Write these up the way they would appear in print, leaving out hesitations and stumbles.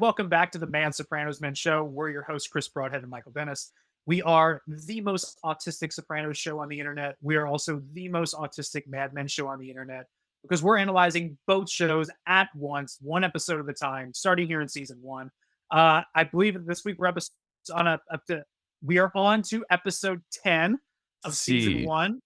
Welcome back to the Man Sopranos Men Show. We're your hosts, Chris Brodhead and Michael Dennis. We are the most autistic Sopranos show on the internet. We are also the most autistic Mad Men show on the internet because we're analyzing both shows at once, one episode at a time, starting here in season one. I believe that this week we are on to episode 10 of season See, one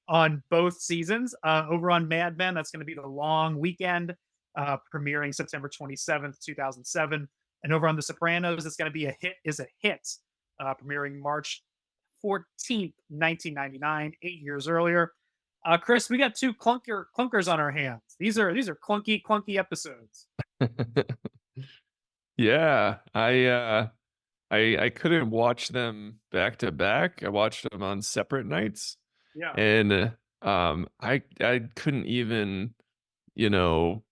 on both seasons. Over on Mad Men, that's going to be the long weekend, premiering September 27th, 2007. And over on The Sopranos, it's going to be A Hit is a Hit, premiering March 14th, 1999, 8 years earlier. Chris, we got two clunkers on our hands. These are clunky episodes. yeah, I couldn't watch them back to back. I watched them on separate nights, Yeah. and I couldn't even, you know,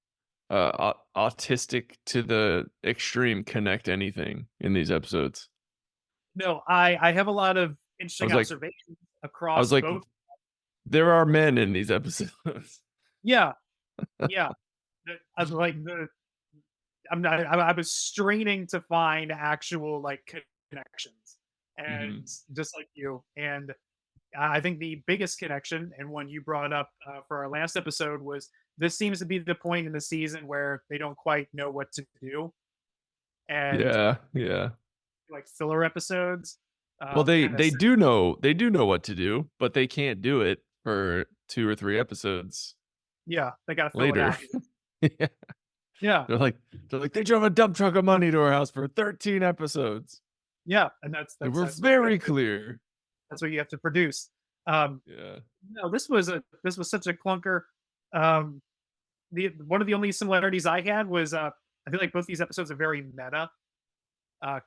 autistic to the extreme connect anything in these episodes. No, I have a lot of I interesting was like, observations I was across like, both. there are men in these episodes. Yeah, yeah. I was like the I was straining to find actual like connections, hmm and just like you, and I think the biggest connection and one you brought up for our last episode was this seems to be the point in the season where they don't quite know what to do, and Yeah, yeah. like filler episodes Well, kind of they do know what to do, but they can't do it for 2 or 3 episodes yeah, they got to fill it later. out. Yeah. Yeah, They're like they drove a dump truck of money to our house for 13 episodes. yeah, and that's They that's were that's what you have very to, clear. that's what you have to produce. Um, Yeah. no, this was such a clunker. Um, the one of the only similarities I had was I feel like both these episodes are very meta,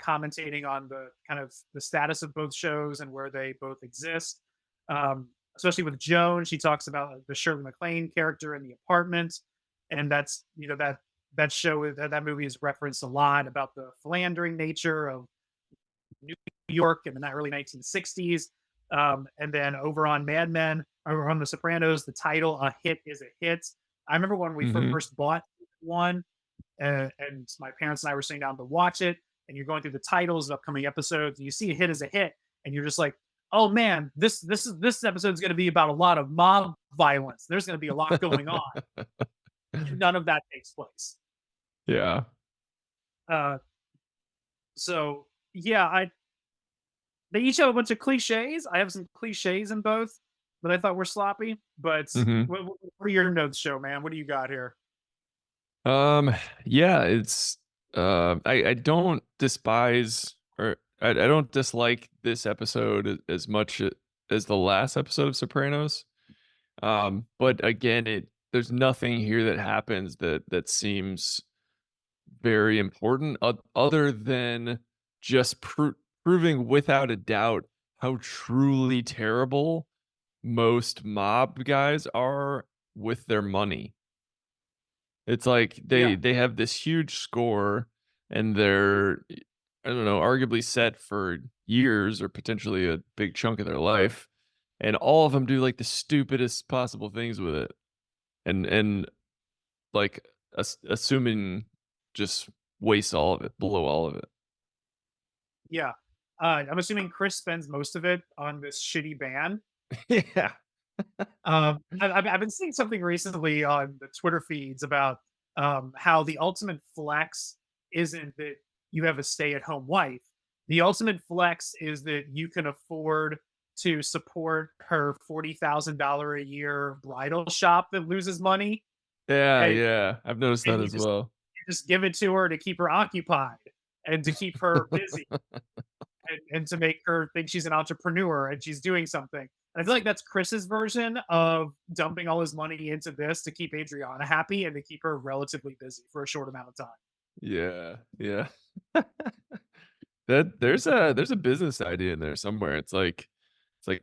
commentating on the kind of the status of both shows and where they both exist. Especially with Joan, she talks about the Shirley MacLaine character in the apartment, and that's that show that movie is referenced a lot about the philandering nature of New York in the early 1960s. And then over on Mad Men, over on The Sopranos, the title "A Hit is a Hit." I remember when we Mhm. first bought one, and my parents and I were sitting down to watch it, and you're going through the titles of upcoming episodes, and you see "A Hit is a Hit," and you're just like, "Oh man, this episode is going to be about a lot of mob violence. There's going to be a lot going on." And none of that takes place. Yeah. Uh, so yeah, I they each have a bunch of cliches. I have some cliches in both that I thought were sloppy. But Mhm. what are your notes show, man? What do you got here? Um, yeah, it's, I don't despise or I don't dislike this episode as much as the last episode of Sopranos. But again, there's nothing here that happens that seems very important other than just proving without a doubt how truly terrible most mob guys are with their money. It's like Yeah, they have this huge score and they're I don't know, arguably set for years or potentially a big chunk of their life, and all of them do like the stupidest possible things with it. And like assuming just waste all of it, blow all of it. yeah. I'm assuming Chris spends most of it on this shitty band. Yeah. I've been seeing something recently on the Twitter feeds about how the ultimate flex isn't that you have a stay-at-home wife. The ultimate flex is that you can afford to support her $40,000 a year bridal shop that loses money, Yeah, and, yeah. I've noticed and that as well. you just give it to her to keep her occupied and to keep her busy and to make her think she's an entrepreneur and she's doing something. And I feel like that's Chris's version of dumping all his money into this to keep Adriana happy and to keep her relatively busy for a short amount of time. Yeah, yeah. That there's a business idea in there somewhere. It's like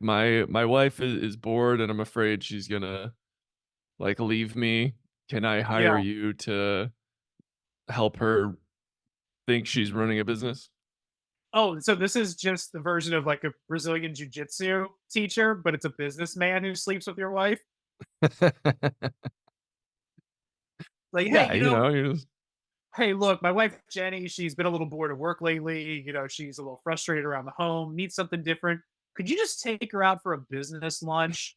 my wife is bored and I'm afraid she's gonna like leave me. Can I hire Yeah. you to help her think she's running a business? Oh, so this is just the version of like a Brazilian jiu-jitsu teacher, but it's a businessman who sleeps with your wife. Like, hey, Yeah, you know, you just hey, look, my wife Jenny, she's been a little bored of work lately. You know, she's a little frustrated around the home, needs something different. Could you just take her out for a business lunch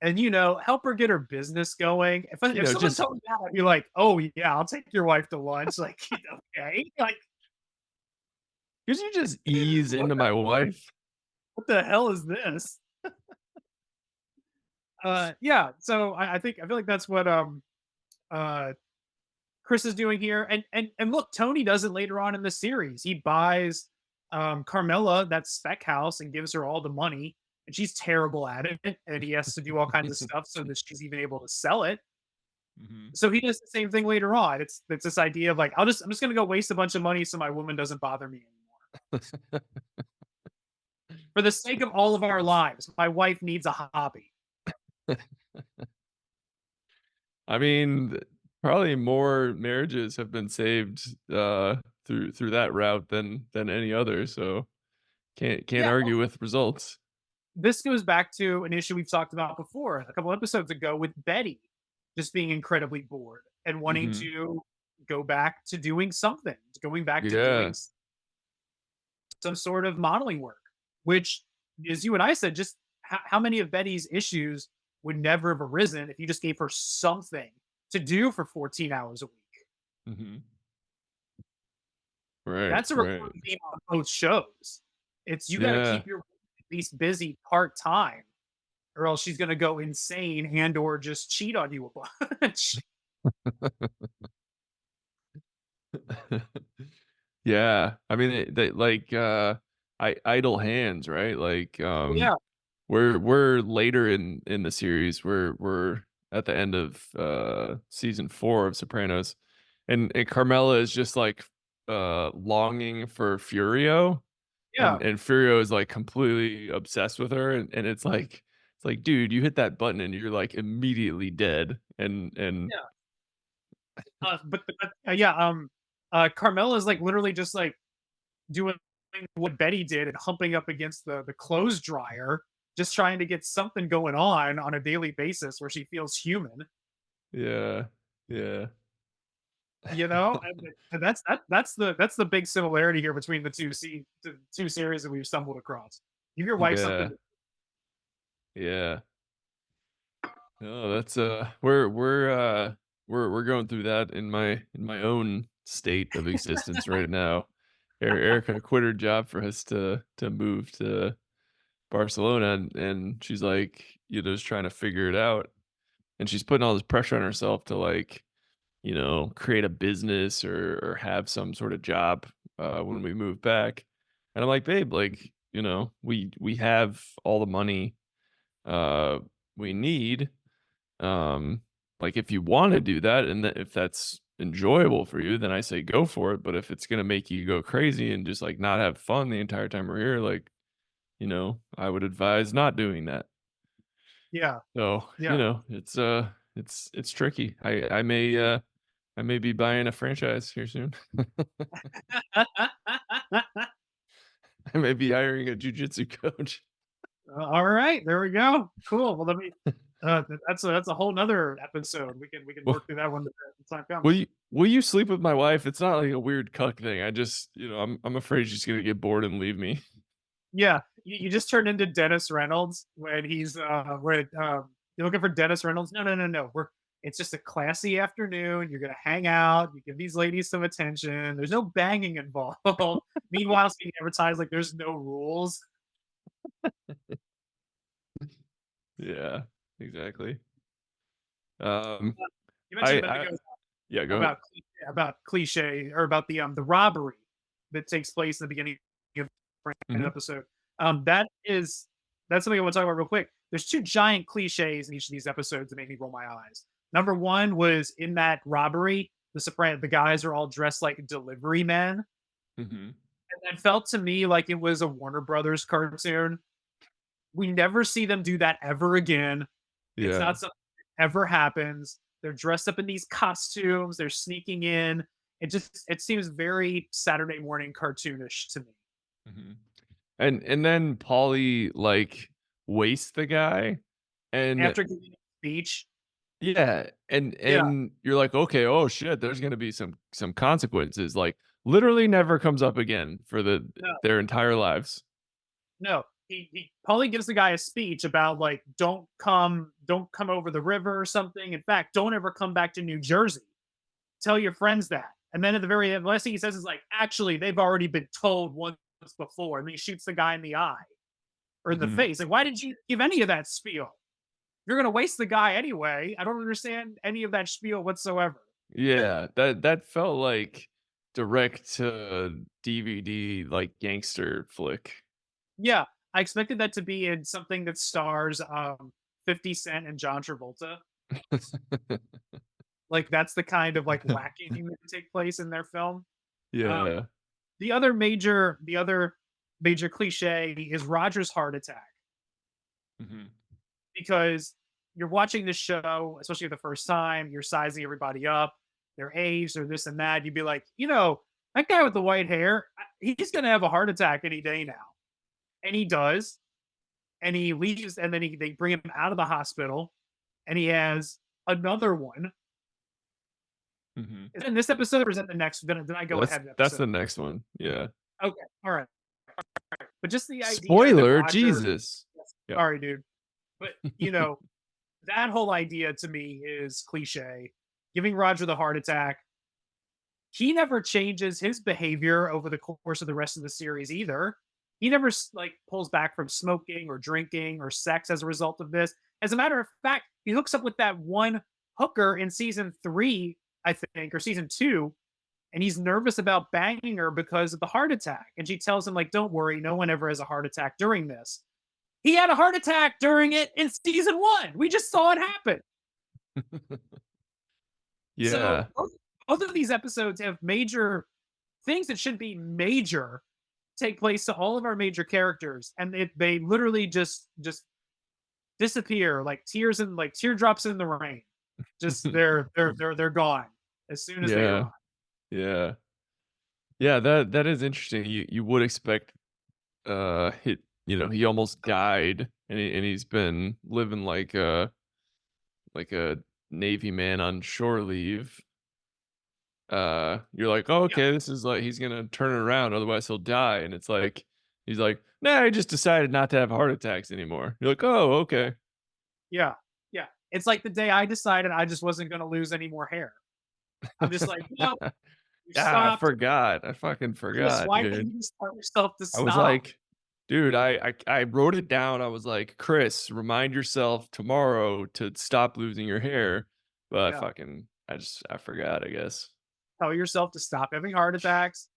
and, you know, help her get her business going? You If know, someone just told me that, I'd be like, oh yeah, I'll take your wife to lunch. Like, okay, like could you just ease what into my wife? what the hell is this? Yeah. So I feel like that's what uh Chris is doing here. And look, Tony does it later on in the series. He buys Carmela that spec house and gives her all the money, and she's terrible at it. And he has to do all kinds of stuff so that she's even able to sell it. Mhm. So he does the same thing later on. It's this idea of like, I'm just gonna go waste a bunch of money so my woman doesn't bother me anymore. For the sake of all of our lives, my wife needs a hobby. I mean, probably more marriages have been saved, through that route than any other, so can't Yeah, argue with results. this goes back to an issue we've talked about before a couple episodes ago with Betty just being incredibly bored and wanting Mhm. to go back to doing something, going back to doing Yeah. some sort of modeling work, which, as you and I said, just how many of Betty's issues would never have arisen if you just gave her something to do for 14 hours a week. Mhm. Right, That's a right. recurring theme on both shows. It's you got to Yeah. keep your at least busy part time, or else she's going to go insane and or just cheat on you a bunch. Yeah. I mean, they like, I idle hands, right? Like, Yeah, we're later in the series. We're at the end of, season 4 of Sopranos, and Carmela is just, like, longing for Furio, yeah, and Furio is, like, completely obsessed with her, and it's like, "Dude, you hit that button and you're, like, immediately dead," and yeah. Yeah, Carmela's like literally just like doing what Betty did and humping up against the clothes dryer, just trying to get something going on a daily basis where she feels human. yeah, yeah. You know, and that's the big similarity here between the two series that we've stumbled across. Give your wife something. Yeah, yeah. No, that's, we're going through that in my own state of existence right now. Erica quit her job for us to move to Barcelona, and she's like, you know, just trying to figure it out, and she's putting all this pressure on herself to, like, you know, create a business or have some sort of job, when we move back, and I'm like, "Babe, like, you know, we have all the money, uh, we need, um, like, if you wanna do that and if that's enjoyable for you, then I say go for it, but if it's gonna make you go crazy and just, like, not have fun the entire time we're here, like, you know, I would advise not doing that." Yeah, So, you yeah. know, it's tricky. I may be buying a franchise here soon. I may be hiring a jujitsu coach. All right, there we go. Cool. Well, let me. That's a whole nother episode. We can Well, work through that when the time comes. will you sleep with my wife? It's not like a weird cuck thing. I just, you know, I'm afraid she's gonna get bored and leave me. Yeah, you just turned into Dennis Reynolds when you're looking for Dennis Reynolds. No, no, no, no. We're It's just a classy afternoon. You're gonna hang out. You give these ladies some attention. There's no banging involved. Meanwhile, it's being advertised like there's no rules. Yeah, exactly. Um, You mentioned a minute I ago yeah, go ahead. about cliche or about the robbery that takes place in the beginning of an Mhm, episode. That's something I want to talk about real quick. There's two giant cliches in each of these episodes that made me roll my eyes. Number one was in that robbery, the guys are all dressed like delivery men, and mhm. that felt to me like it was a Warner Brothers cartoon. We never see them do that ever again. It's Yeah, not something that ever happens. They're dressed up in these costumes. They're sneaking in. It seems very Saturday morning cartoonish to me. mhm. And then Paulie, like, wastes the guy, and After giving a speech, Yeah, Yeah, and you're like, "Okay, oh shit, there's gonna be some consequences," like, literally never comes up again for no, their entire lives. no. He probably gives the guy a speech about like don't come over the river or something. In fact, don't ever come back to New Jersey. Tell your friends that. And then at the very end, the last thing he says is like, actually, they've already been told once before. And then he shoots the guy in the eye or in the Mhm. face. Like, why did you give any of that spiel? You're gonna waste the guy anyway. I don't understand any of that spiel whatsoever. Yeah, that felt like direct to DVD, like, gangster flick. Yeah, I expected that to be in something that stars 50 Cent and John Travolta. Like that's the kind of like whacking that would take place in their film. Um, Yeah. the other major cliche is Roger's heart attack Mhm. because you're watching this show, especially the first time, you're sizing everybody up, their age, or this and that. You'd be like, that guy with the white hair, he's gonna have a heart attack any day now, and he does, and he leaves, and then they bring him out of the hospital, and he has another one. Mhm. Is it in this episode or is that the next? Then I go ahead of That's episode. the next one, yeah. Okay, all right. But just the idea that Spoiler, Roger, Jesus. yes, Yeah. sorry, dude, but that whole idea to me is cliche. Giving Roger the heart attack, he never changes his behavior over the course of the rest of the series either. He never like pulls back from smoking or drinking or sex as a result of this. As a matter of fact, he hooks up with that one hooker in season 3, I think, or season 2, and he's nervous about banging her because of the heart attack. And she tells him like, "Don't worry, no one ever has a heart attack during this." He had a heart attack during it in season 1. We just saw it happen. So Yeah. both of these episodes have major things that should be major take place to all of our major characters, and they literally just disappear like tears and like teardrops in the rain. Just they're gone as soon as they Yeah. arrive. Yeah. Yeah, that is interesting. You would expect, he almost died, and he's been living like a Navy man on shore leave. You're like, "Oh, Yeah, okay, this is like he's gonna turn it around, otherwise he'll die," and it's like he's like, "Nah, I just decided not to have heart attacks anymore." You're like, "Oh, okay." yeah, yeah. It's like the day I decided I just wasn't going to lose any more hair. I'm just like, no, you Ah, I stopped. forgot. I fucking Chris, forgot, why can't dude. you just tell yourself to I was stop? like, dude, I wrote it down. I was like, "Chris, remind yourself tomorrow to stop losing your hair." But Yeah. I forgot, I guess. Tell yourself to stop having heart attacks.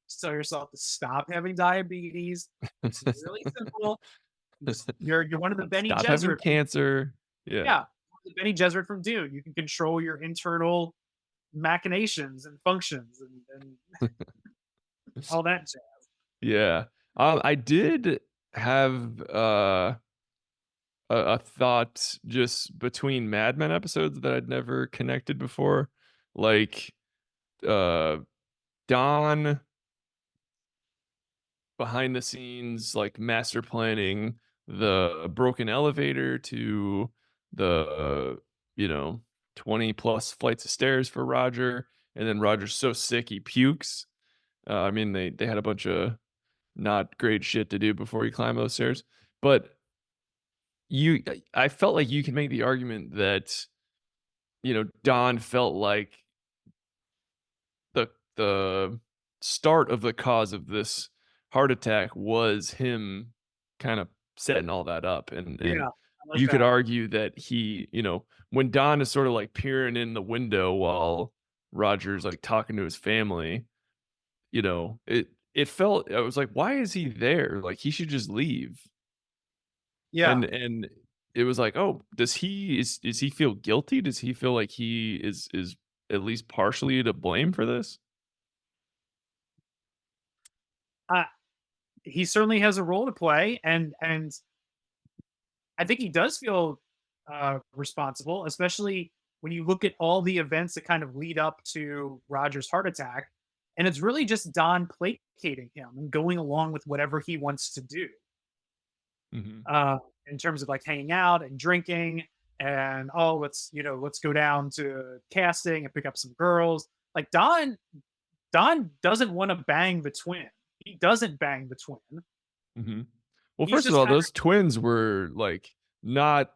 Just tell yourself to stop having diabetes. It's really simple. You're one of the Benny Stop having Gesserit. cancer. Yeah. Yeah, the Benny Gesserit from Dune. You can control your internal machinations and functions and all that jazz. Yeah. I did have, a thought just between Mad Men episodes that I'd never connected before. Like, uh, Don behind the scenes, like, master planning the broken elevator to the, 20 plus flights of stairs for Roger, and then Roger's so sick he pukes. I mean, they had a bunch of not great shit to do before you climb those stairs, but I felt like you can make the argument that, Don felt like the start of the cause of this heart attack was him kind of setting all that up, and Yeah, I like you could that. argue that when Don is sort of like peering in the window while Roger's like talking to his family, it felt I was like, "Why is he there? Like, he should just leave." Yeah. And it was like, "Oh, does he feel guilty? Does he feel like he is at least partially to blame for this?" Uh, he certainly has a role to play, and I think he does feel responsible, especially when you look at all the events that kind of lead up to Roger's heart attack, and it's really just Don placating him and going along with whatever he wants to do Mhm. uh, in terms of like hanging out and drinking. and oh, let's go down to casting and pick up some girls. Like Don doesn't want to bang the twin. He doesn't bang the twin. Mhm. Well, He's first of just all, kind those twins were, like, not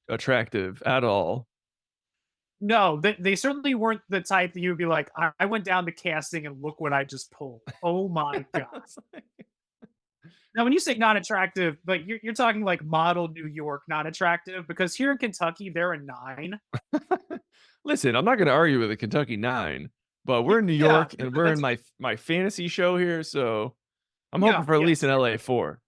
attractive at all. No, they certainly weren't the type that you would be like, I went down to casting and look what I just pulled. Oh my god. It's like Now, when you say not attractive, like you're talking like model New York, not attractive, because here in Kentucky, they're a nine. Listen, I'm not gonna argue with a Kentucky 9, but we're in New Yeah, York, and we're in that's my fantasy show here, so I'm hoping yeah, for at yeah. least an LA 4.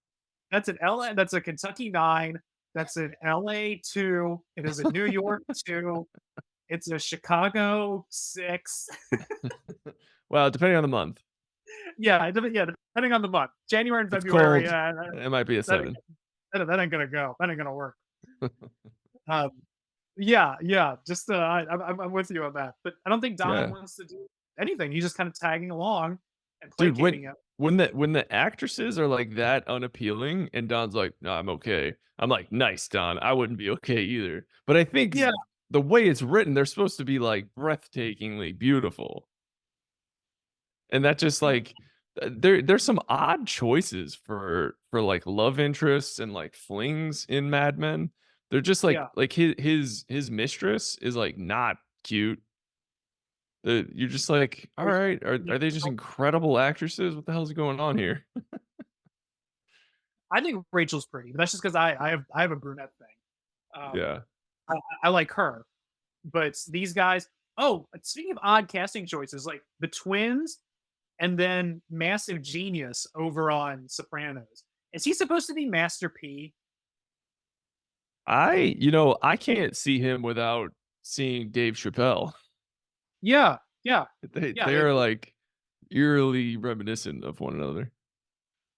That's an LA, that's a Kentucky nine, that's an LA two, it is a New York two, it's a Chicago six. Well, depending on the month. Yeah, depending on the month. January and If it's February, cold, it might be a that 7. that ain't gonna go. That ain't gonna work. Um, yeah. Just I'm with you on that. But I don't think Don Yeah. wants to do anything. He's just kind of tagging along and Dude, placating him. when the actresses are, like, that unappealing and Don's like, "No, I'm okay." I'm like, "Nice, Don, I wouldn't be okay either." But I think Yeah, the way it's written, they're supposed to be, like, breathtakingly beautiful. And that just, like there's some odd choices for, like, love interests and, like, flings in Mad Men. They're just yeah. like his mistress is, like, not cute. You're just like, "Alright, are they just incredible actresses? What the hell is going on here?" I think Rachel's pretty, but that's just because I have a brunette thing. Yeah. I, I like her, but these guys. Oh, speaking of odd casting choices, like the twins, and then massive genius over on Sopranos. Is he supposed to be Master P? I can't see him without seeing Dave Chappelle. Yeah, yeah, yeah. They are, like, eerily reminiscent of one another.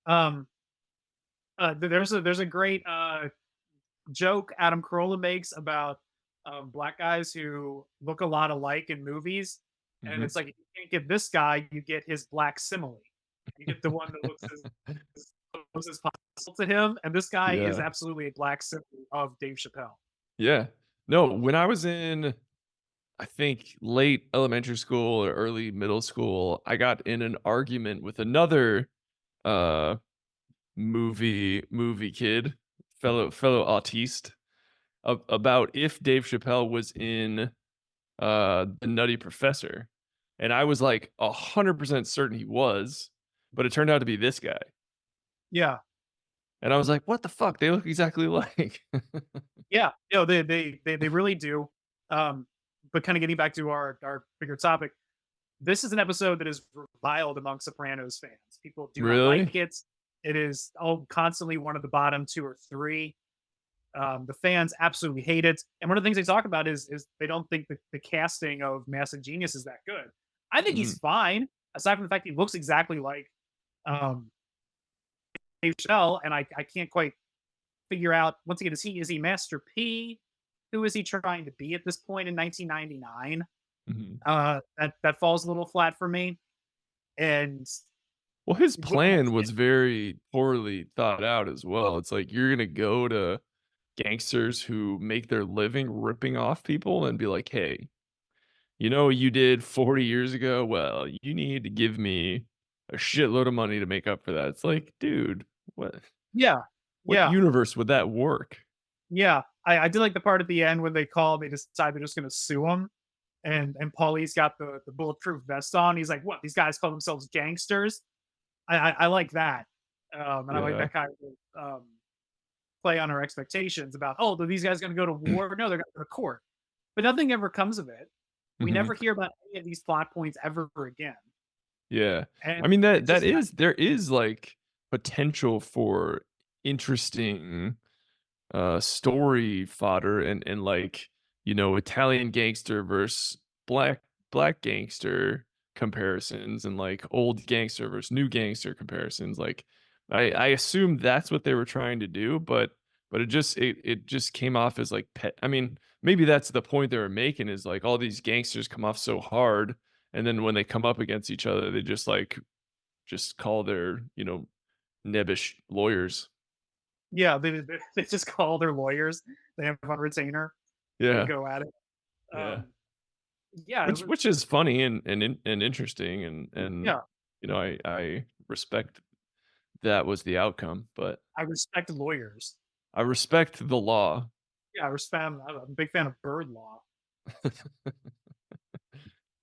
Um, there's a great joke Adam Carolla makes about black guys who look a lot alike in movies, and Mhm. it's like if you can't get this guy, you get his black simile. You get the one that looks as close as possible to him, and this guy is Yeah. absolutely a black simile of Dave Chappelle. Yeah. No, when I was in, I think, late elementary school or early middle school, I got in an argument with another, uh, movie kid, fellow autiste, about if Dave Chappelle was in, The Nutty Professor, and I was, like, 100% certain he was, but it turned out to be this guy, Yeah, and I was like, "What the fuck? They look exactly alike." yeah. No, they really do. Um, but kind of getting back to our bigger topic, this is an episode that is reviled among Sopranos fans. People do not Really? like it. It is constantly one of the bottom two or three. The fans absolutely hate it, and one of the things they talk about is they don't think the casting of Massive Genius is that good. I think he's Mhm, fine, aside from the fact he looks exactly like um, Dave Chappelle, and I can't quite figure out once again is he Master P? Who is he trying to be at this point in 1999? mhm. That falls a little flat for me. And Well, his once plan was very poorly thought out as well. It's like you're gonna go to gangsters who make their living ripping off people and be like, "Hey, you know what you did 40 years ago? Well, you need to give me a shitload of money to make up for that." It's like, dude, yeah, what yeah, universe would that work? yeah. I did like the part at the end when they call, they decide they're just gonna sue him. And Paulie's got the bulletproof vest on. He's like, "What? These guys call themselves gangsters?" I like that, and I like Yeah. that kind of play on our expectations about, oh, are these guys going to go to war? No, they're going to go to court, but nothing ever comes of it. We Mhm. never hear about any of these plot points ever again, Yeah. and I mean, it's that just is there is, like, potential for interesting story fodder and like, Italian gangster versus black gangster comparisons and like old gangster versus new gangster comparisons. Like I assume that's what they were trying to do, but it just came off as like pet. I mean, maybe that's the point they were making is like all these gangsters come off so hard, and then when they come up against each other, they just call their, nebbish lawyers. Yeah, they just call their lawyers. They have on retainer and Yeah, go at it. yeah. Yeah, it was, Which is funny and interesting and yeah. I respect that was the outcome, but I respect lawyers. I respect the law. Yeah, I respect. I'm a big fan of bird law. You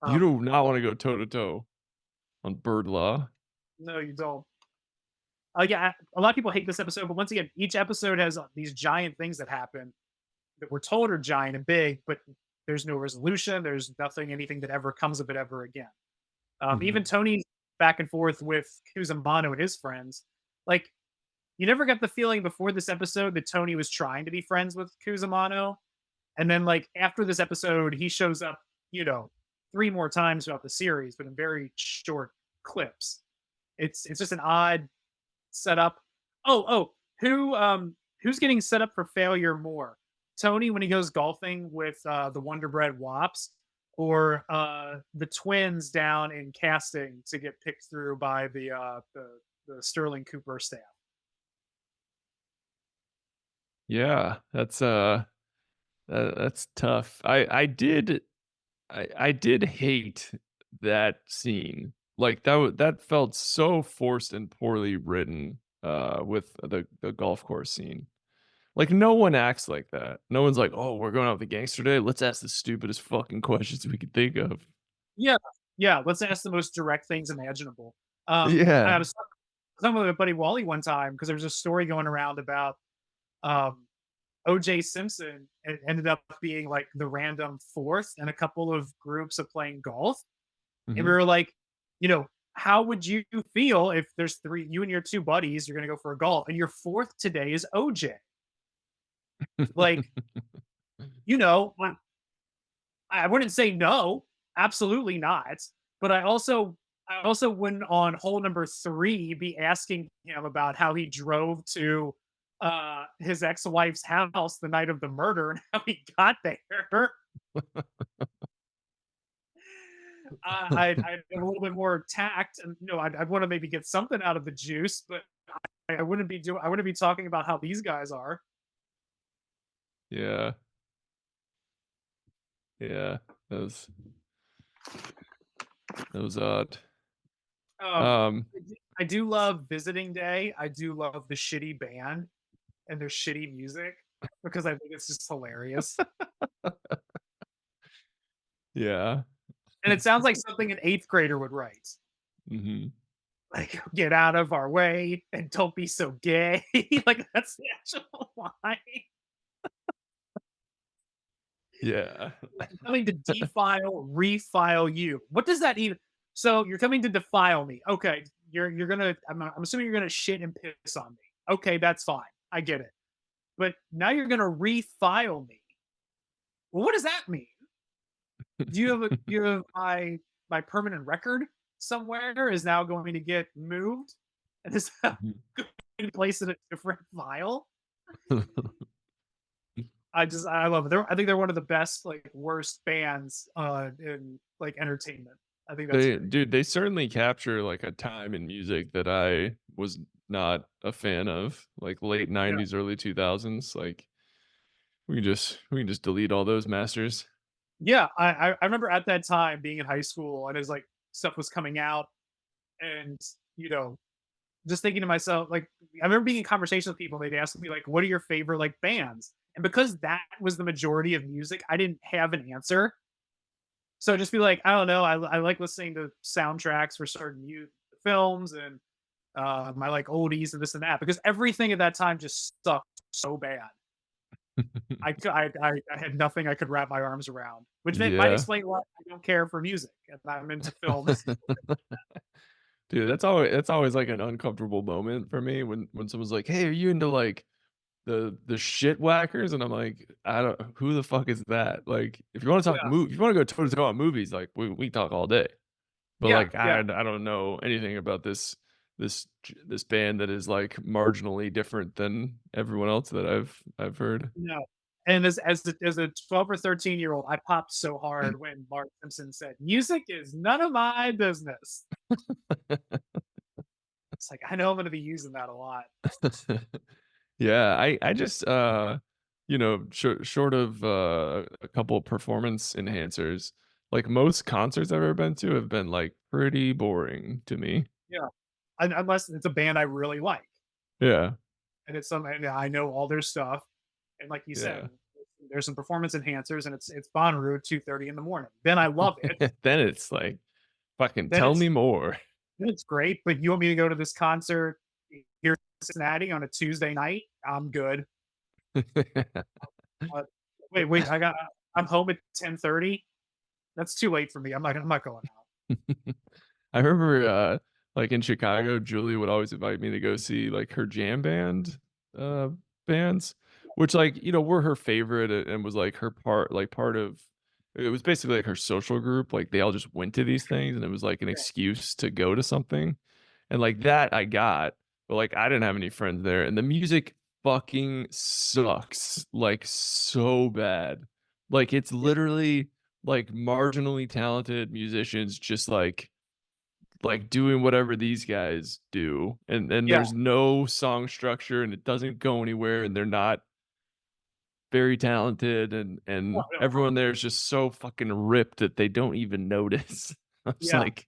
Um, do not wanna go toe to toe on bird law. no, you don't. Yeah, a lot of people hate this episode, but once again, each episode has these giant things that happen that we're told are giant and big, but there's no resolution. There's nothing, anything that ever comes of it ever again. Even Mhm. Tony back and forth with Kuzumano and his friends, like you never got the feeling before this episode that Tony was trying to be friends with Kuzumano, and then like after this episode, he shows up, you know, three more times throughout the series, but in very short clips. It's just an odd setup. Who's getting set up for failure more? Tony when he goes golfing with the Wonder Bread Wops, or the twins down in casting to get picked through by the Sterling Cooper staff. Yeah, that's tough. I did hate that scene. Like, that felt so forced and poorly written, with the golf course scene. Like, no one acts like that. No one's like, "Oh, we're going out with a gangster today? Let's ask the stupidest fucking questions we could think of." Yeah, yeah. Let's ask the most direct things imaginable. I Yeah. was talking with my buddy Wally one time because there was a story going around about um, OJ Simpson. It ended up being like the random fourth in a couple of groups of playing golf. And we Mhm. were like, you know, how would you feel if there's three, you and your two buddies, you're going to go for a golf, and your fourth today is OJ? Like, you know, I wouldn't say no, absolutely not. But I also wouldn't on hole number three be asking him about how he drove to his ex-wife's house the night of the murder and how he got there. I'd have a little bit more tact, and you know, I'd want to maybe get something out of the juice, but I wouldn't be talking about how these guys are. Yeah, yeah. That was that was odd. Um, Um, I do love Visiting Day. I do love the shitty band and their shitty music because I think it's just hilarious. yeah. And it sounds like something an eighth grader would write. Mhm. Like, get out of our way and don't be so gay. Like, that's the actual line. Yeah. I'm coming to defile, refile you. What does that even? So you're coming to defile me. Okay, you're gonna. I'm assuming you're gonna shit and piss on me. Okay, that's fine. I get it. But now you're gonna refile me. Well, what does that mean? Do you have my permanent record somewhere is now going to get moved and is going Mhm. to place in a different file? I love it. I think they're one of the best like worst bands in like entertainment. I think that's They great. dude, they certainly capture, like, a time in music that I was not a fan of, like, late Yeah. '90s, early 2000s, like, we can just delete all those masters. Yeah, I remember at that time being in high school and as like stuff was coming out and you know just thinking to myself, like, I remember being in conversations with people, and they'd ask me, like, what are your favorite, like, bands? And because that was the majority of music, I didn't have an answer. So I'd just be like, I don't know. I like listening to soundtracks for certain films and my like oldies and this and that because everything at that time just sucked so bad. I had nothing I could wrap my arms around, which might Yeah. explain why I don't care for music and I'm into film. Dude, that's always, like, an uncomfortable moment for me when someone's like, "Hey, are you into, like, the shit whackers?" And I'm like, "I don't who the fuck is that?" Like, Yeah, if you wanna go toe to toe on movies, like, we talk all day. But, yeah, like, yeah. I don't know anything about this band that is, like, marginally different than everyone else that I've heard. No. And as a 12 or 13-year-old, I popped so hard when Bart Simpson said, "Music is none of my business." It's like, I know I'm gonna be using that a lot. Yeah, I just, short of, a couple performance enhancers, like, most concerts I've ever been to have been, like, pretty boring to me. Yeah, unless it's a band I really like, Yeah, and it's some and I know all their stuff, and like you said, yeah. there's some performance enhancers, and it's Bonnaroo at 2:30 in the morning. Then I love it. Then it's like, "Fucking Then tell it's me more." then it's great, but you want me to go to this concert here in Cincinnati on a Tuesday night? I'm good. Uh, wait, I'm home at 10:30. That's too late for me. I'm not going out. I remember, like, in Chicago, Julie would always invite me to go see, like, her jam band, uh, bands, which, like, were her favorite and was, like, her part of it was basically, like, her social group, like, they all just went to these things, and it was, like, an Yeah, excuse to go to something, and, like, that I got, but, like, I didn't have any friends there, and the music fucking sucks, like, so bad. Like, it's yeah, literally, like, marginally talented musicians just, like, doing whatever these guys do, and yeah. there's no song structure, and it doesn't go anywhere, and they're not very talented, No, and no, everyone there is just so fucking ripped that they don't even notice. I was yeah. like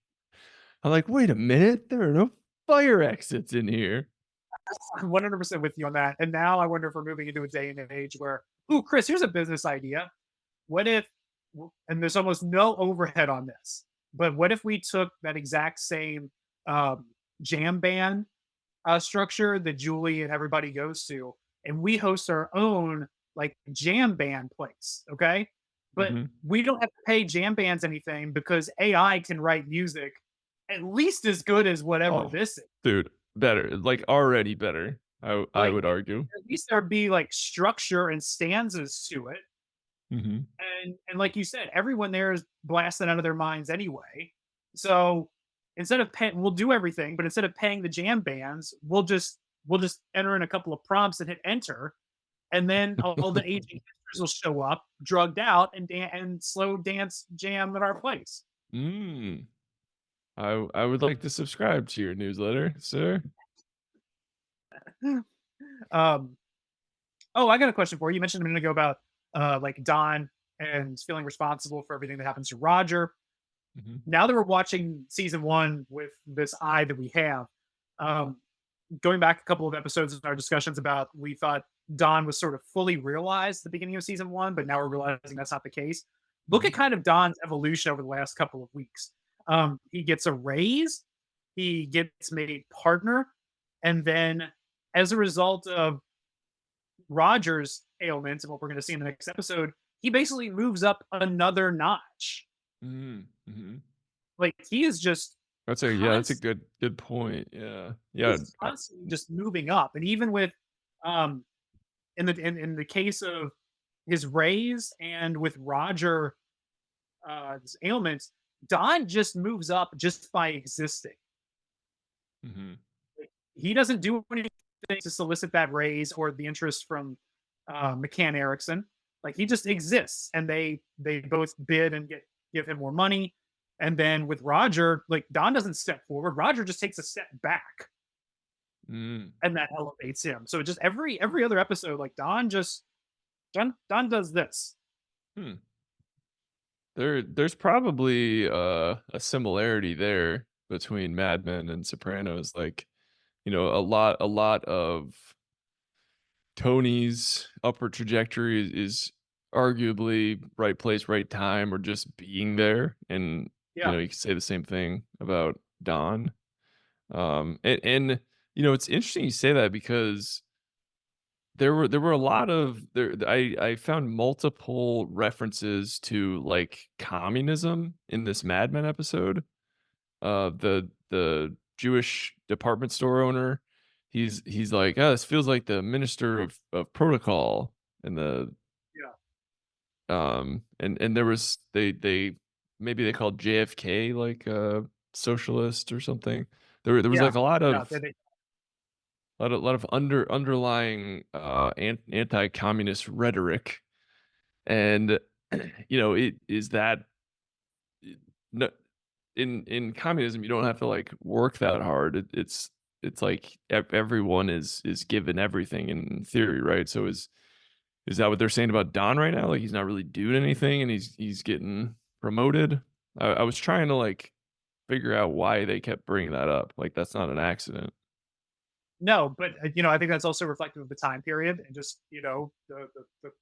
I'm like, "Wait a minute, there are no fire exits in here." I'm 100% with you on that. And now I wonder if we're moving into a day and age where, ooh, Chris, here's a business idea. What if, and there's almost no overhead on this, but what if we took that exact same um, jam band structure that Julie and everybody goes to, and we host our own like jam band place, okay? But Mhm. we don't have to pay jam bands anything because AI can write music at least as good as whatever Oh, this is. dude, better, like, already better, I Like would argue. at least there'd be like structure and stanzas to it. Mhm. And like you said, everyone there is blasting out of their minds anyway. So instead of paying, we'll do everything, but instead of paying the jam bands, we'll just enter in a couple of prompts and hit enter, and then all the aging hipsters will show up, drugged out, and slow dance jam at our place. Mm. I would like to subscribe to your newsletter, sir. um, oh, I got a question for you. You mentioned a minute ago about like Don and feeling responsible for everything that happens to Roger. Mhm. Now that we're watching season one with this eye that we have, um, going back a couple of episodes in our discussions about we thought Don was sort of fully realized at the beginning of season one, but now we're realizing that's not the case. Look at Mhm. kind of Don's evolution over the last couple of weeks. He gets a raise, he gets made a partner, and then as a result of Roger's ailments and what we're going to see in the next episode, he basically moves up another notch. Mm, mhm. Like he is just That's a constant good point, yeah. Yeah, he's constantly just moving up. And even with um in the case of his raise and with Roger his ailments, Don just moves up just by existing. mhm. Like, he doesn't do anything to solicit that raise or the interest from McCann Erickson. Like he just exists, and they both bid and give him more money. And then with Roger, like Don doesn't step forward. Roger just takes a step back, Mm, and that elevates him. So just every other episode, like Don does this. hmm. There's probably, a similarity there between Mad Men and Sopranos, like, a lot of Tony's upward trajectory is arguably right place, right time, or just being there, and, Yeah, you could say the same thing about Don. And, it's interesting you say that because there were a lot of I found multiple references to, like, communism in this Mad Men episode. The Jewish department store owner, he's like, "Oh, this feels like the minister of protocol," and yeah, and there was they maybe they called JFK, like, socialist or something. There was, yeah, like, a lot yeah. of underlying, anti-communist rhetoric, and, it is that no in communism, you don't have to, like, work that hard. It's it's like everyone is given everything in theory, right? So is that what they're saying about Don right now? Like he's not really doing anything and he's getting promoted? I was trying to like figure out why they kept bringing that up. Like that's not an accident. No, but I think that's also reflective of the time period and just the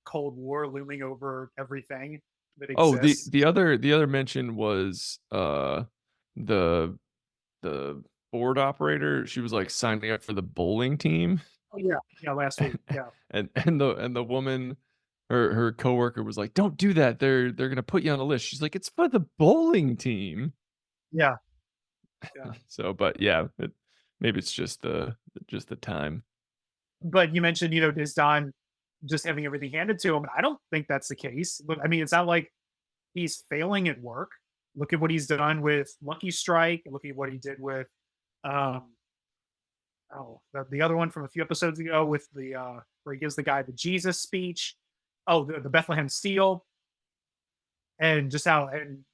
Cold War looming over everything that Oh, the exists. the other the other mention was the the board operator. She was like signing up for the bowling team. Oh yeah, yeah. Last week, yeah, And the woman, her coworker was like, "Don't do that. They're gonna put you on a list." She's like, "It's for the bowling team." yeah, yeah. So, but yeah, maybe it's just the time. But you mentioned, is Don just having everything handed to him? I don't think that's the case. But I mean, it's not like he's failing at work. Look at what he's done with Lucky Strike. Look at what he did with um the other one from a few episodes ago with the where he gives the guy the Jesus speech. Oh, the Bethlehem Steel, and just how and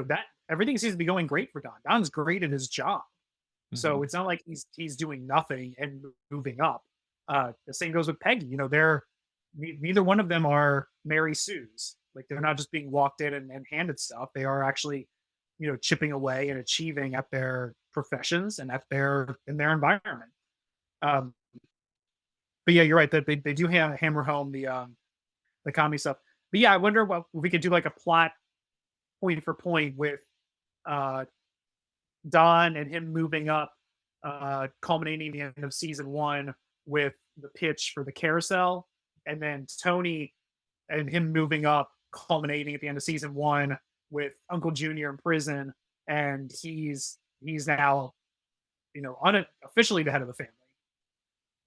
that everything seems to be going great for Don. Don's great at his job. So Mhm, it's not like he's doing nothing and moving up. The same goes with Peggy. They're neither one of them are Mary Sue's. Like they're not just being walked in and handed stuff. They are actually, chipping away and achieving at their professions and at their in their environment. Um, but yeah, you're right that they do hammer home the comedy stuff. But yeah, I wonder what if we could do like a plot point for point with uh Don and him moving up, culminating the end of season one with the pitch for the carousel, and then Tony and him moving up, culminating at the end of season one with Uncle Junior in prison, and he's now officially the head of the family.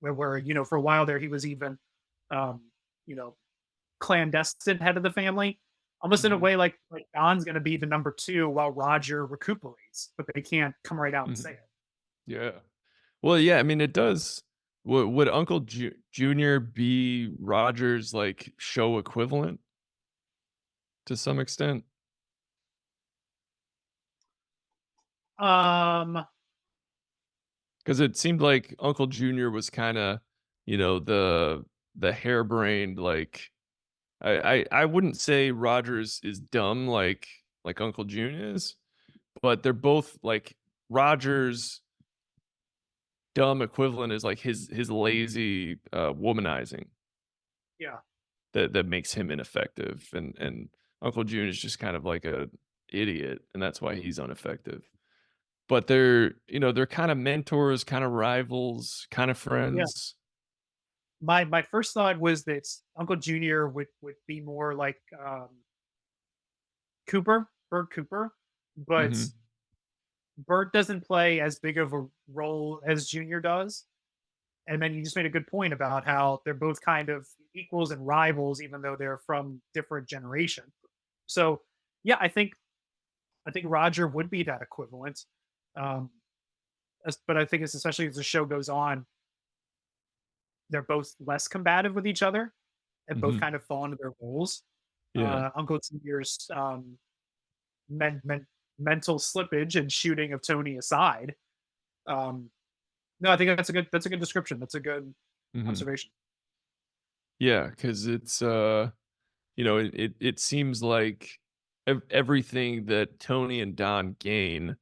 Where for a while there he was even um, you know clandestine head of the family, almost in a mhm, way like Don's going to be the number two while Roger recuperates, but they can't come right out and say mhm. it. Yeah. Well, yeah, I mean, it does would Uncle Junior be Roger's, like, show equivalent to some extent? Um, 'Cause it seemed like Uncle Junior was kinda, the harebrained, like I wouldn't say Rogers is dumb like Uncle June is, but they're both like Rogers' dumb equivalent is like his lazy, womanizing yeah, that makes him ineffective, and Uncle June is just kind of like a idiot, and that's why he's ineffective. But they're kinda mentors, kinda rivals, kinda yeah. friends. My first thought was that Uncle Junior would be more like Cooper, Bert Cooper, but Mhm, Bert doesn't play as big of a role as Junior does. And then you just made a good point about how they're both kind of equals and rivals, even though they're from different generations. So yeah, I think Roger would be that equivalent. Um, but I think it's especially as the show goes on, they're both less combative with each other and both mhm, kind of fall into their roles. yeah, Uncle Junior's men, men, mental slippage and shooting of Tony aside. Um, no, I think that's a good description. That's a good mhm. observation. Yeah, 'cause it's, it seems like everything that Tony and Don gain,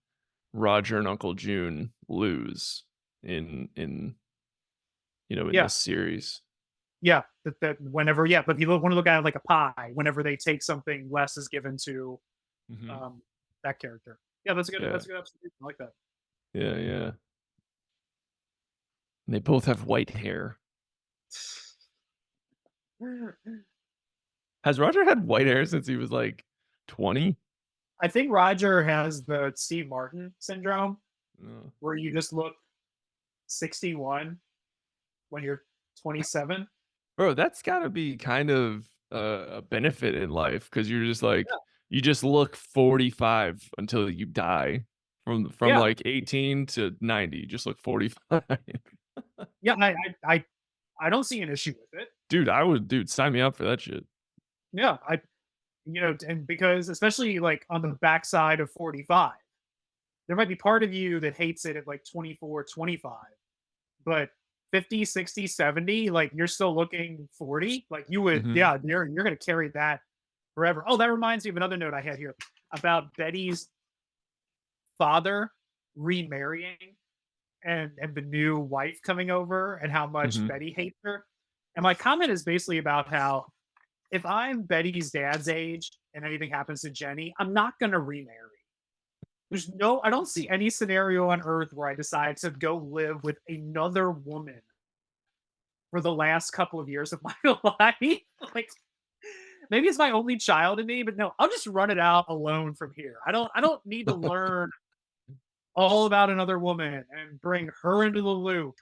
Roger and Uncle June lose in Yeah, this series. yeah. That whenever yeah, but you want to look at it like a pie. Whenever they take something, less is given to Mhm. um, that character. Yeah, that's a good Yeah, that's a good observation. I like that. yeah, yeah. And they both have white hair. Has Roger had white hair since he was, like, 20? I think Roger has the Steve Martin syndrome, Oh. where you just look 61 when you're 27. Bro, that's gotta be kind of a benefit in life because 'cause you're just like you just look 45 until you die. From, Yeah, like, 18 to 90, you just look 45. yeah. I don't see an issue with it. Dude, sign me up for that shit. Yeah, and because especially like on the backside of 45, there might be part of you that hates it at like 24, 25. but 50, 60, 70, like you're still looking 40. Like you would, Mhm. yeah, you're gonna carry that forever. Oh, that reminds me of another note I had here about Betty's father remarrying and the new wife coming over and how much Mhm. Betty hates her. And my comment is basically about how if I'm Betty's dad's age and anything happens to Jenny, I'm not gonna remarry. I don't see any scenario on earth where I decide to go live with another woman for the last couple of years of my life. Like maybe it's my only child in me, but no, I'll just run it out alone from here. I don't need to learn all about another woman and bring her into the loop.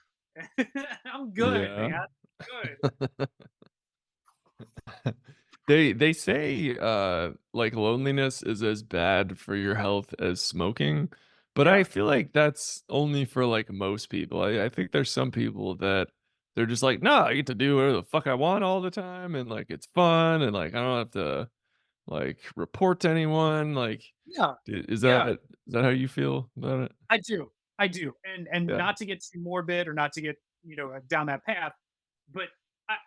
I'm good, Yeah. man. Good. They say, like, loneliness is as bad for your health as smoking, but I Yeah. feel like that's only for, like, most people. I think there's some people that they're just like, "No, I get to do whatever the fuck I want all the time, and, like, it's fun, and, like, I don't have to, like, report to anyone." Like, Yeah. I is Yeah. that how you feel about it? I do. I do. And Yeah. not to get too morbid or not to get, down that path, but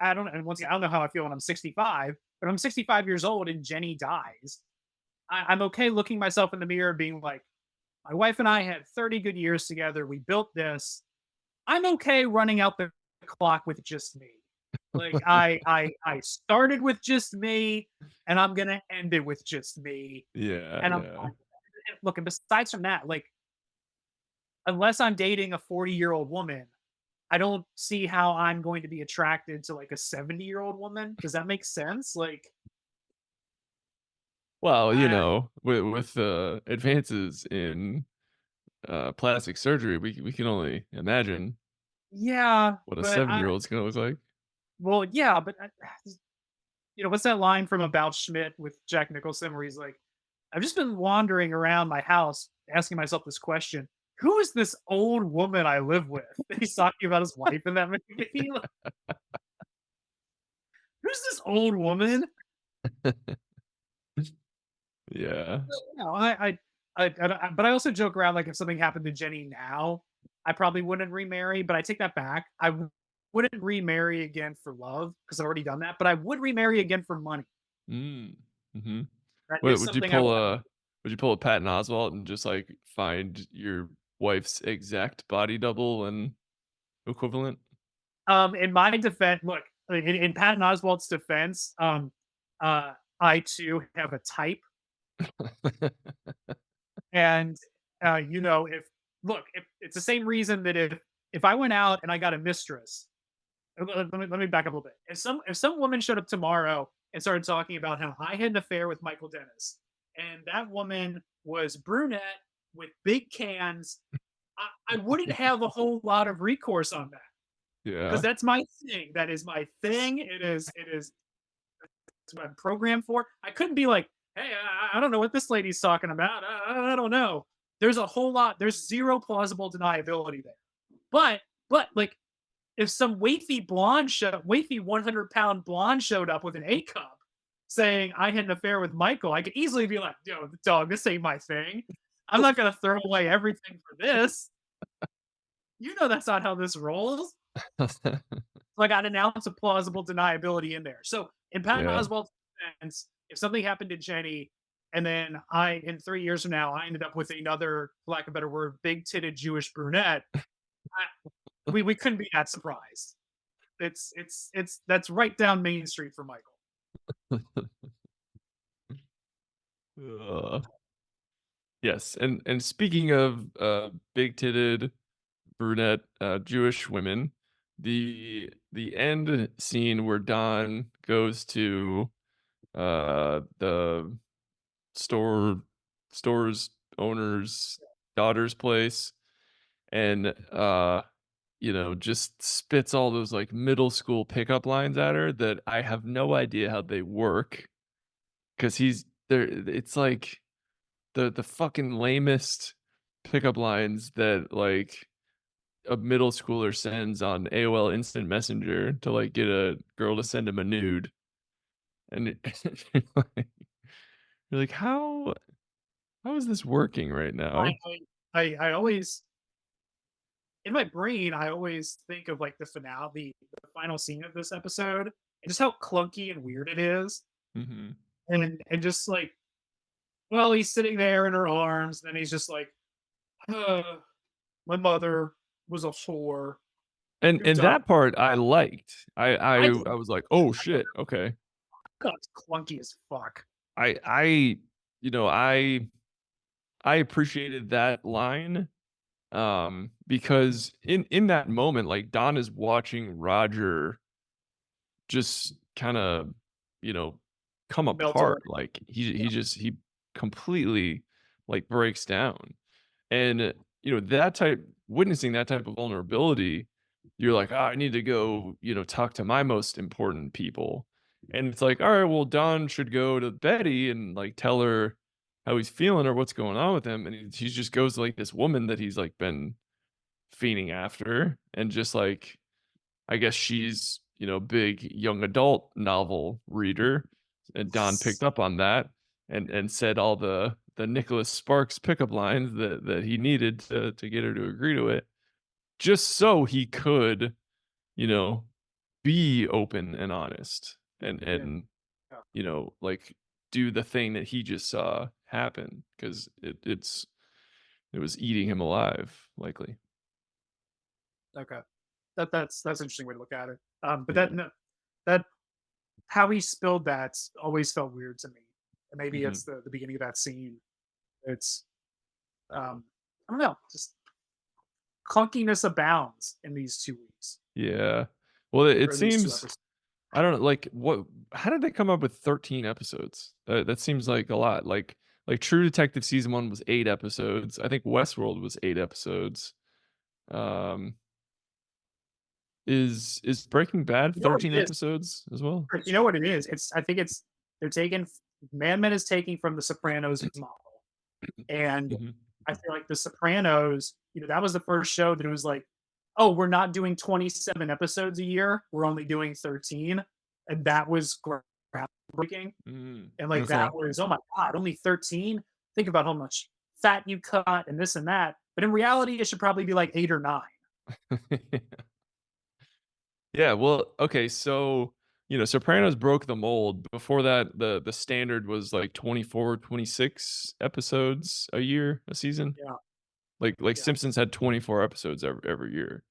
I don't, and once again, I don't know how I feel when I'm 65, but I'm 65 years old and Jenny dies. I'm okay looking myself in the mirror being like, my wife and I had 30 good years together. We built this. I'm okay running out the clock with just me. Like I started with just me and I'm gonna end it with just me. Yeah, And I'm yeah. fine. Look, and besides from that, like unless I'm dating a 40-year-old woman, I don't see how I'm going to be attracted to like a 70-year-old woman. Does that make sense? Like, Well, uh, with, advances in plastic surgery, we can only imagine yeah, what a but seven-year-old's gonna look like. well, yeah, but what's that line from About Schmidt with Jack Nicholson where he's like, I've just been wandering around my house asking myself this question: who is this old woman I live with? He's talking about his wife in that movie. Like, who's this old woman? Yeah. No, but I also joke around like if something happened to Jenny now, I probably wouldn't remarry. But I take that back. Wouldn't remarry again for love because I've already done that. But I would remarry again for money. Mm, mhm. That What is something I would you pull a Patton Oswalt and just, like, find your wife's exact body double and equivalent? In my defense, look, in Patton Oswalt's defense, I too have a type, and if look, if it's the same reason that if I went out and I got a mistress, let me back up a little bit. If some woman showed up tomorrow and started talking about how I had an affair with Michael Dennis, and that woman was brunette with big cans, I wouldn't have a whole lot of recourse on that because Yeah. that's my thing. That is my thing. It is what I'm programmed for. I couldn't be like, hey, I don't know what this lady's talking about. I don't know. There's zero plausible deniability there. But like if some wafy 100-pound blonde showed up with an A cup saying I had an affair with Michael, I could easily be like, yo, dog, this ain't my thing. I'm not gonna throw away everything for this. You know that's not how this rolls. So I got an ounce of plausible deniability in there. So in Patton Yeah. Oswalt's defense, if something happened to Jenny, and then in 3 years from now, I ended up with another, for lack of a better word, big titted Jewish brunette, we couldn't be that surprised. It's that's right down Main Street for Michael. Ugh. Yes, and speaking of, big-titted brunette, Jewish women, the end scene where Don goes to, the store store's owner's daughter's place and, just spits all those, like, middle school pickup lines at her that I have no idea how they work because he's there it's like the fucking lamest pickup lines that, like, a middle schooler sends on AOL Instant Messenger to, like, get a girl to send him a nude, and you're like "How is this working right I now?" I I always in my brain, I always think of like the finale, the final scene of this episode, and just how clunky and weird it is, Mhm. and just like, well, he's sitting there in her arms, and then he's just like, my mother was a whore who And died. that part I liked. I did. I was like, "Oh, shit, okay." God, it's clunky as fuck. I you know, I appreciated that line, because in that moment, like, Don is watching Roger just kinda, you know, come Melt away. apart, like, he completely, like, breaks down, and, that type witnessing that type of vulnerability, you're like, "Ah, I need to go, talk to my most important people," and it's like, "Alright, well, Don should go to Betty and, like, tell her how he's feeling or what's going on with him," and he just goes to, like, this woman that he's, like, been fiending after, and just, like, I guess she's, big young adult novel reader, and Don picked up on that and said all the Nicholas Sparks pickup lines that he needed to get her to agree to it, just so he could, you know, be open and honest Yeah. and, like, do the thing that he just saw happen 'cause it was eating him alive, likely. Okay. That's an interesting way to look at it. But Yeah. that no, that how he spilled that always felt weird to me. And maybe Mhm. it's the beginning of that scene. It's I don't know, just clunkiness abounds in these 2 weeks Yeah. Well, it or these two seems episodes. I don't know, like, what how did they come up with 13 episodes? That seems like a lot, like, True Detective season 1 was 8 episodes, I think Westworld was 8 episodes. Um, is Breaking Bad You know what 13 it is? episodes as well? You know what it is? It's I think it's they're taking Man Men is taking from the Sopranos model. And Mhm. I feel like The Sopranos, that was the first show that it was like, "Oh, we're not doing 27 episodes a year. We're only doing 13." And that was groundbreaking. Mm, And like okay. that was, "Oh my god, only 13? Think about how much fat you cut and this and that." But in reality, it should probably be like 8 or 9. Yeah, well, okay, so, Sopranos broke the mold. Before that, the standard was, like, 24, 26 episodes a year, a season? Yeah, Like yeah, Simpsons had 24 episodes every year,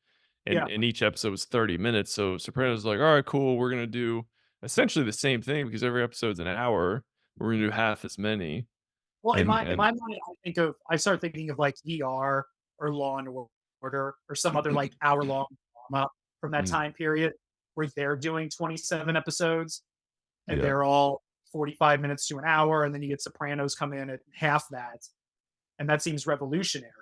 yeah. and each episode was 30 minutes, so Sopranos is like, "Alright, cool, we're gonna do essentially the same thing because every episode's an hour, we're gonna do half as many." Well, in And my mind, I start thinking of like ER or Law and Order or some other like hour-long drama from that Mm, time period where they're doing 27 episodes and yeah. they're all 45 minutes to an hour, and then you get Sopranos come in at half that, and that seems revolutionary.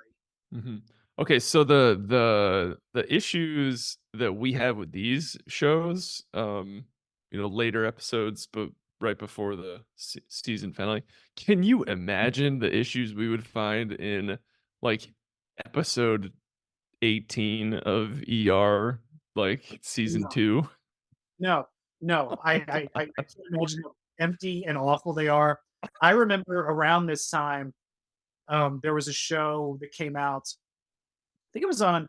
Mhm. Okay, so the issues that we have with these shows, later episodes, but right before the season finale, can you imagine the issues we would find in, like, episode 18 of ER, like, season No, 2? no, no. I can't imagine how empty and awful they are. I remember around this time, there was a show that came out. I think it was on.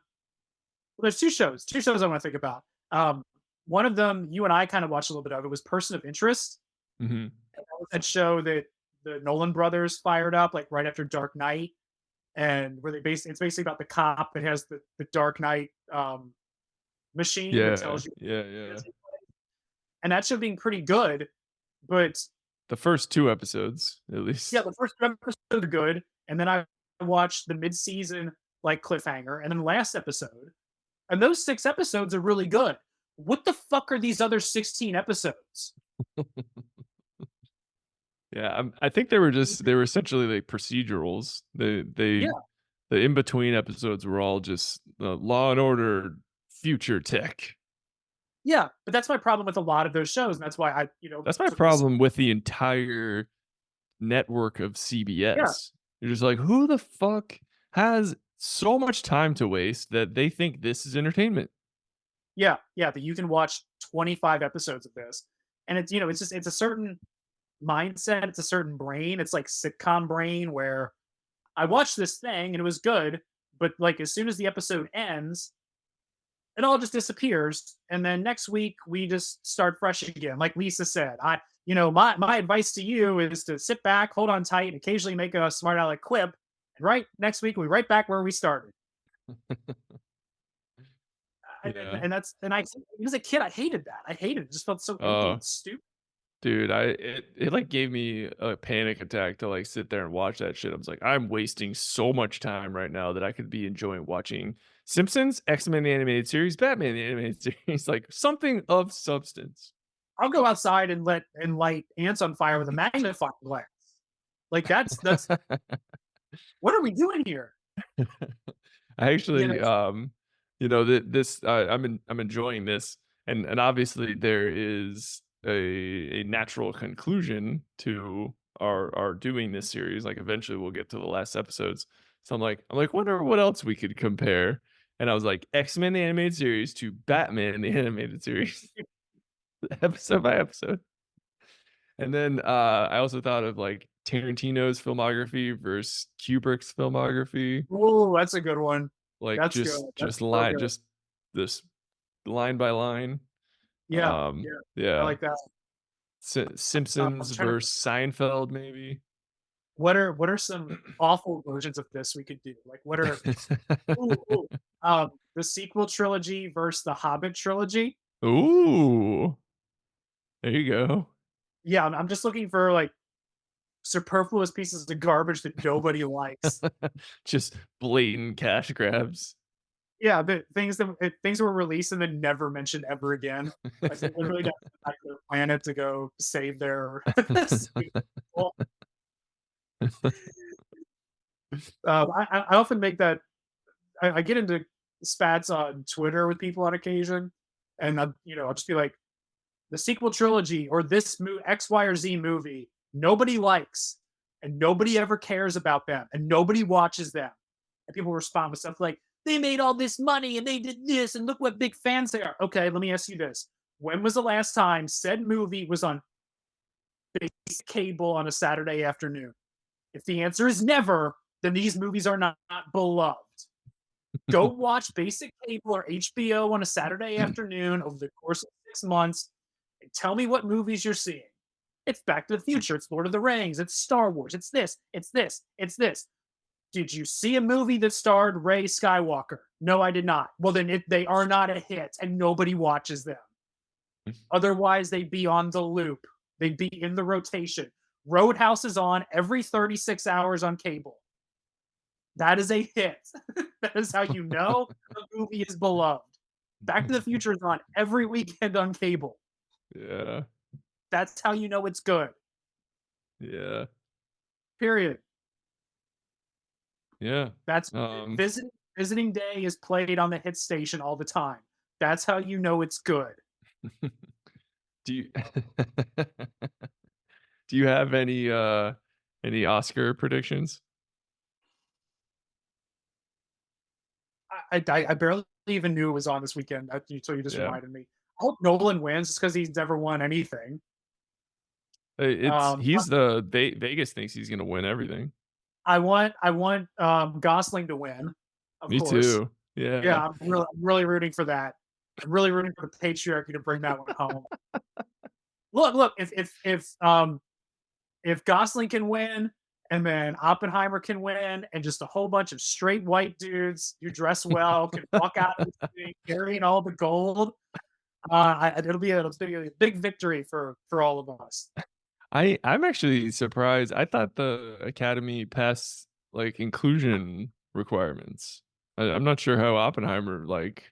Well, there's 2 shows I want to think about. Um, one of them, you and I kind of watched a little bit of. It was Person of Interest. Mhm. That was that show that the Nolan brothers fired up like right after Dark Knight, and where it's basically about the cop that has the Dark Knight machine that Yeah, tells you, yeah, yeah. and that show being pretty good. But The first 2 episodes, at yeah, least. the first 2 episodes are good, and then I watched the mid-season like cliffhanger, and then the last episode, and those 6 episodes are really good. What the fuck are these other 16 episodes? Yeah, I think they were essentially, like, procedurals. Yeah, The in between episodes were all just, Law& and Order Future Tech. yeah, but that's my problem with a lot of those shows, and that's why I, That's my took this. problem with the entire network of Yeah, CBS. You're just like, "Who the fuck has so much time to waste that they think this is entertainment?" yeah, yeah, that you can watch 25 episodes of this, and it's just it's a certain mindset, it's a certain brain, it's like sitcom brain where I watched this thing and it was good, but like as soon as the episode ends, it all just disappears. And then next week we just start fresh again. Like Lisa said, my advice to you is to sit back, hold on tight, and occasionally make a smart aleck quip. And right next week we right back where we started. Yeah. And I as a kid I hated that. I hated it. It just felt so empty Oh, and stupid. dude, it like gave me a panic attack to like sit there and watch that shit. I was like, I'm wasting so much time right now that I could be enjoying watching Simpsons, X-Men the animated series, Batman the animated series, like something of substance. I'll go outside and light ants on fire with a magnifying glass. Like that's what are we doing here? I You know, actually, this I'm enjoying this, and obviously there is a natural conclusion to our doing this series. Like eventually we'll get to the last episodes. So I'm like, wonder what else we could compare. And I was like, X-Men the animated series to Batman the animated series, episode by episode. And then I also thought of like Tarantino's filmography versus Kubrick's filmography. oh, that's a good one. Like, That's good. That's so line good. just this line by line. Yeah, yeah. I Yeah. like that. I'm Simpsons trying to versus Seinfeld, maybe? what are some awful versions of this we could do? Like what are ooh, ooh, the sequel trilogy versus the Hobbit trilogy? Ooh, there you go. Yeah, I'm just looking for like superfluous pieces of garbage that nobody likes. Just blatant cash grabs. Yeah, the things that were released and then never mentioned ever again. Like they literally got sent back to their planet to go save their well, I often make that I get into spats on Twitter with people on occasion, and I'll just be like, the sequel trilogy or this X, Y, or Z movie, nobody likes, and nobody ever cares about them, and nobody watches them. And people respond with stuff like, they made all this money and they did this, and look what big fans they are. Okay, let me ask you this. When was the last time said movie was on basic cable on a Saturday afternoon? If the answer is never, then these movies are not beloved. Go watch basic cable or HBO on a Saturday afternoon over the course of 6 months and tell me what movies you're seeing. It's Back to the Future, it's Lord of the Rings, it's Star Wars, it's this, it's this, it's this. Did you see a movie that starred Ray Skywalker? No, I did not. Well, then they are not a hit and nobody watches them. Otherwise, they'd be on the loop, they'd be in the rotation. Roadhouse is on every 36 hours on cable. That is a hit. That is how you know a movie is beloved. Back to the Future is on every weekend on cable. Yeah, That's how you know it's good. yeah, Period. yeah. That's Um, visiting day is played on the hit station all the time. That's how you know it's good. do you do you have any Oscar predictions? I barely even knew it was on this weekend until you just Yeah. reminded me. I hope Nolan wins just because he's never won anything. It's Um, he's the Vegas thinks he's gonna win everything. I want Gosling to win, of Me course. too. Yeah. Yeah, I'm really rooting for that. I'm really rooting for the patriarchy to bring that one home. Look, if Gosling can win, and then Oppenheimer can win, and just a whole bunch of straight white dudes who dress well can walk out of the thing carrying all the gold, it'll be a big victory for all of us. I'm actually surprised. I thought the Academy passed, like, inclusion requirements. I'm not sure how Oppenheimer, like,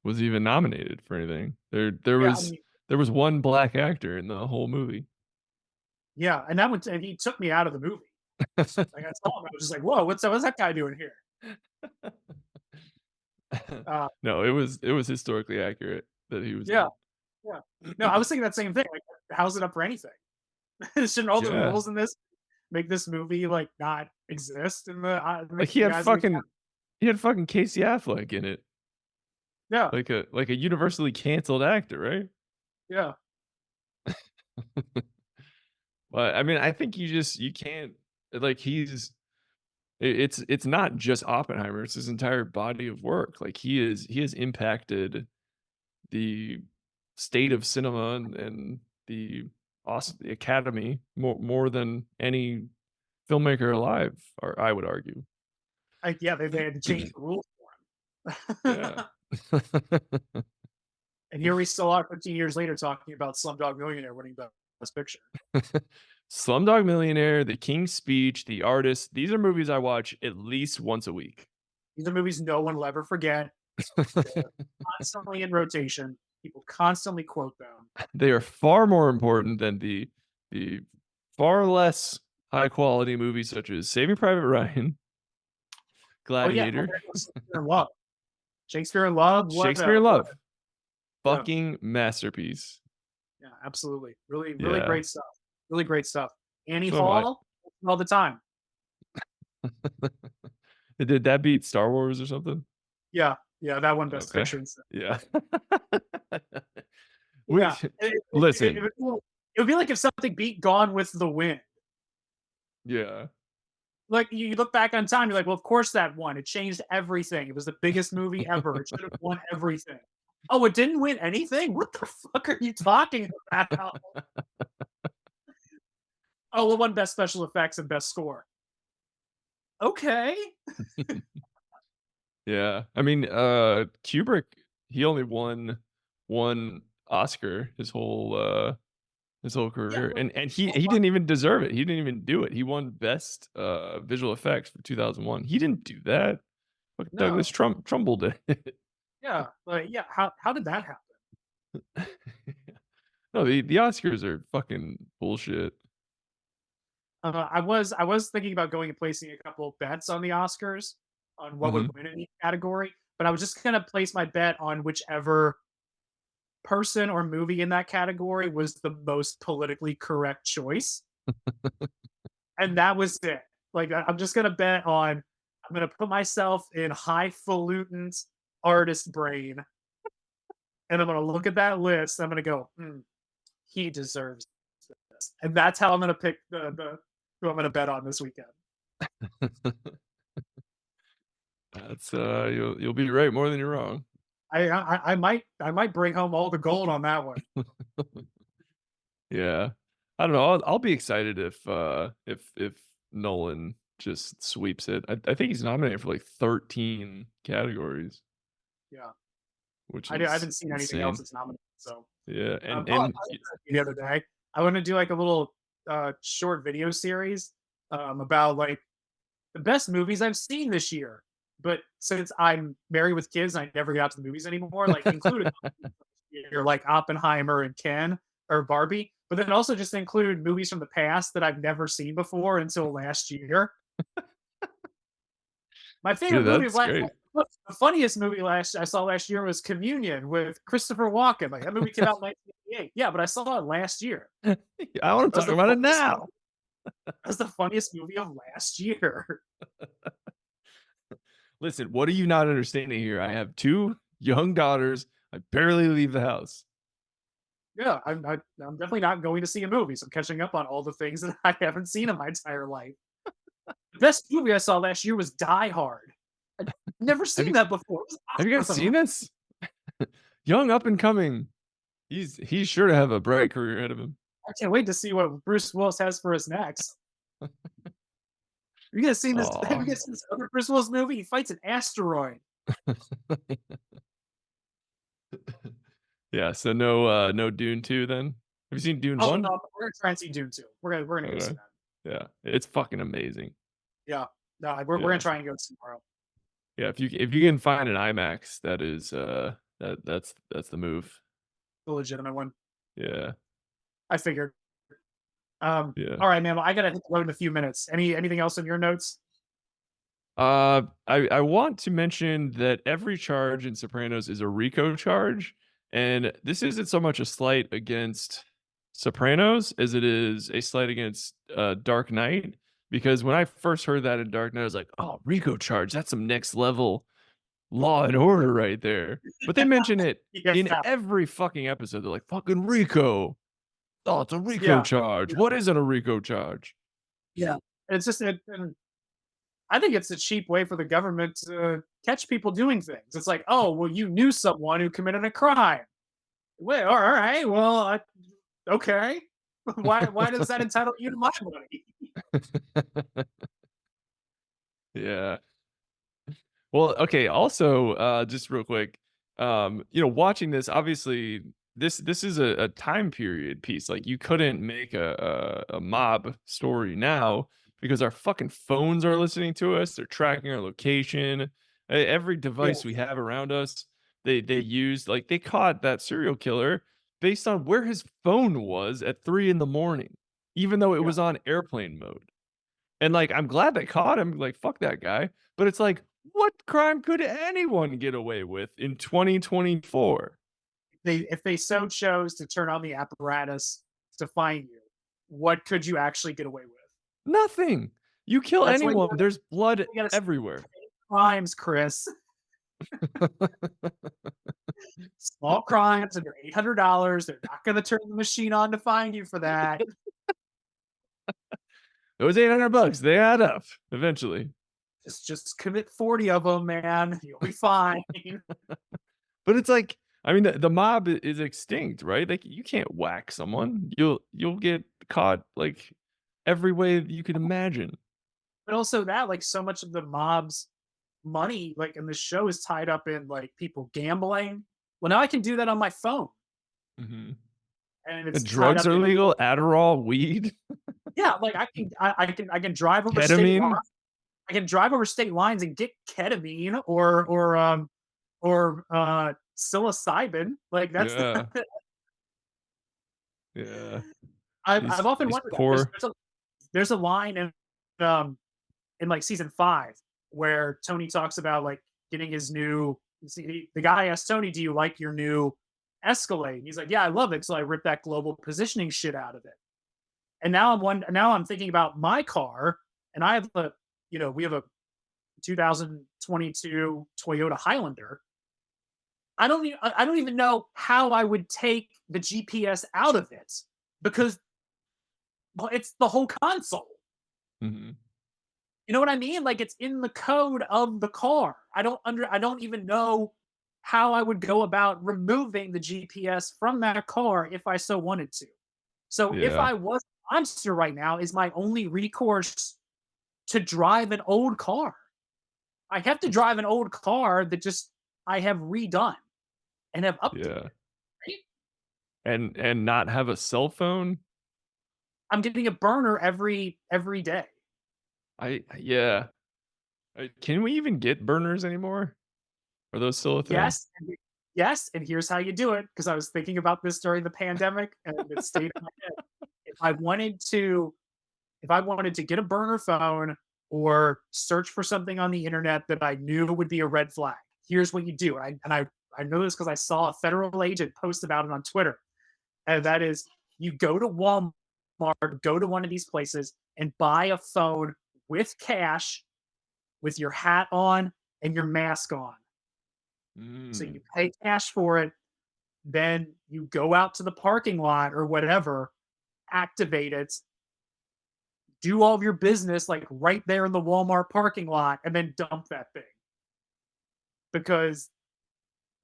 was even nominated for anything. Yeah, I mean, There was one black actor in the whole movie. yeah, and he took me out of the movie. Like I saw him, I was just like, "Whoa, what's that guy doing here?" Uh, No, it was historically accurate that he was in yeah, it. yeah. No, I was thinking that same thing. Like, how's it up for anything? Shouldn't all the Yeah. rules in this make this movie like not exist in Like, the eyes of the he had fucking Casey Affleck in it, yeah, like a universally canceled actor, right? yeah. But, I mean, I think you can't like, It's not just Oppenheimer, it's his entire body of work. Like, he has impacted the state of cinema and the Academy more than any filmmaker alive, or I would argue. Yeah, they had to change the rules for Yeah. him. And here we still are 15 years later talking about Slumdog Millionaire winning Best Picture. Slumdog Millionaire, The King's Speech, The Artist, these are movies I watch at least once a week. These are movies no one will ever forget. They're constantly in rotation. People constantly quote them. They are far more important than the far less high quality movies such as Saving Private Ryan, Oh yeah, well, Gladiator, there goes Shakespeare in Love. Shakespeare in Love, Shakespeare in what Love, yeah, fucking masterpiece. yeah, absolutely. Really, really Yeah. great stuff. Really great stuff. Annie So am I. Hall, all the time. Did that beat Star Wars or something? Yeah, yeah, that one Best Okay. Picture instead. Yeah. We Yeah, it listen. it would be like if something beat Gone with the Wind. Yeah. Like, you look back on time, you're like, "Well, of course that won. It changed everything. It was the biggest movie ever. It should have won everything." "Oh, it didn't win anything? What the fuck are you talking about?" "Oh, it won Best Special Effects and Best Score." "Okay." Yeah. I mean, Kubrick, he only won 1 Oscar his whole Yeah, career, but and he well, didn't even deserve it. He didn't even do it. He won best, visual effects for 2001. He didn't do that. Fucking Douglas no. Trumbull did it. Yeah, like, yeah, how did that happen? No, the Oscars are fucking bullshit. I was thinking about going and placing a couple bets on the Oscars on what would Mhm. win in each category, but I was just gonna place my bet on whichever person or movie in that category was the most politically correct choice, and that was it. Like, I'm just gonna bet on. I'm gonna put myself in highfalutin artist brain, and I'm gonna look at that list. And I'm gonna go, he deserves this, and that's how I'm gonna pick the who I'm gonna bet on this weekend. That's, you'll be right more than you're wrong. I might bring home all the gold on that one. Yeah. I don't know, I'll be excited if Nolan just sweeps it. I think he's nominated for, like, 13 categories, Yeah, which I is haven't seen anything else insane. that's nominated. So, Yeah, I and y said the other day I want to do like a little short video series about like the best movies I've seen this year. But since I'm married with kids, and I never get out to the movies anymore. Like included you're like Oppenheimer and Ken or Barbie, but then also just include movies from the past that I've never seen before until last year. My favorite dude, movie of that's last great. the funniest movie I saw last year was Communion with Christopher Walken. Like that movie came out in 1988. Yeah, but I saw it last year. I wanna That was talk the about it funniest now. movie. That was the funniest movie of last year. Listen, what are you not understanding here? I have 2 young daughters. I barely leave the house. Yeah, I'm definitely not going to see a movie. So I'm catching up on all the things that I haven't seen in my entire life. The best movie I saw last year was Die Hard. I'd never Have seen you that before. It have you was guys seen awesome. this? Young, up and coming. He's sure to have a bright career ahead of him. I can't wait to see what Bruce Willis has for us next. Have you guys seen this? Have Aw. you guys seen this other Bruce Willis movie? He fights an asteroid. Yeah, so no Dune 2 then? Have you seen Dune Oh 1? no, we're gonna try and see Dune 2. We're gonna go see Okay. that. Yeah, it's fucking amazing. Yeah. No, we're gonna Yeah. try and go tomorrow. Yeah, if you can find an IMAX, that is, that's the move. The legitimate one. Yeah, I figured. yeah. All right, man. Well, I gotta hit the road in a few minutes. Anything else in your notes? I want to mention that every charge in Sopranos is a RICO charge, and this isn't so much a slight against Sopranos as it is a slight against Dark Knight. Because when I first heard that in Dark Knight, I was like, "Oh, RICO charge, that's some next level Law and Order right there." But they mention it in Yeah. every fucking episode. They're like, "Fucking RICO. Oh, it's a RICO Yeah. charge. Yeah. What isn't a RICO charge?" Yeah. It's just and I think it's a cheap way for the government to catch people doing things. It's like, oh, well, you knew someone who committed a crime. Well, all right, well, okay. Why does that entitle you to my money? Yeah. Well, okay, also, just real quick, watching this, obviously, this is a time period piece, like, you couldn't make a mob story now because our fucking phones are listening to us, they're tracking our location, every device we Yes. have around us, they use like, they caught that serial killer based on where his phone was at 3 in the morning, even though it Yeah. was on airplane mode. And, like, I'm glad they caught him, like, fuck that guy, but it's like, what crime could anyone get away with in 2024? If they so chose to turn on the apparatus to find you, what could you actually get away with? Nothing. You kill That's why anyone, there's blood you gotta stop everywhere. crimes, Chris. Small crimes under $800. They're not gonna turn the machine on to find you for that. Those 800 bucks, they add up eventually. Just commit 40 of them, man. You'll be fine. But it's like, I mean, the mob is extinct, right? Like, you can't whack someone. You'll get caught, like, every way that you could imagine. But also that, like, so much of the mob's money, like, in the show is tied up in, like, people gambling. Well, now I can do that on my phone, Mhm. and And it's tied drugs up are in legal, Adderall, weed, yeah, like, I can drive over state ketamine. lines. I can drive over state lines and get ketamine or psilocybin. Like, that's Yeah, yeah. I've These often these wondered that. poor There's a line um in like season 5 where Tony talks about like getting his new the guy asked Tony, "Do you like your new Escalade?" He's like, "Yeah, I love it." So I ripped that global positioning shit out of it. And now I'm thinking about my car, and I have a we have a 2022 Toyota Highlander. I don't even know how I would take the GPS out of it because well, it's the whole console. Mhm. You know what I mean? Like it's in the code of the car. I don't even know how I would go about removing the GPS from that car if I so wanted to. So if Yeah, I was a monster right now, is my only recourse to drive an old car. I have to drive an old car that just I have redone and have updated. yeah. Right? And not have a cell phone? I'm getting a burner every day. Yeah. Can we even get burners anymore? Are those still a thing? Yes, yes, and here's how you do it. Because I was thinking about this during the pandemic, and it stayed in my head. If I wanted to, if I wanted to get a burner phone or search for something on the internet that I knew would be a red flag, here's what you do. I know this because I saw a federal agent post about it on Twitter, and that is you go to Walmart, go to one of these places, and buy a phone with cash, with your hat on and your mask on. So Mm, you pay cash for it, then you go out to the parking lot or whatever, activate it, do all of your business like right there in the Walmart parking lot, and then dump that thing. Because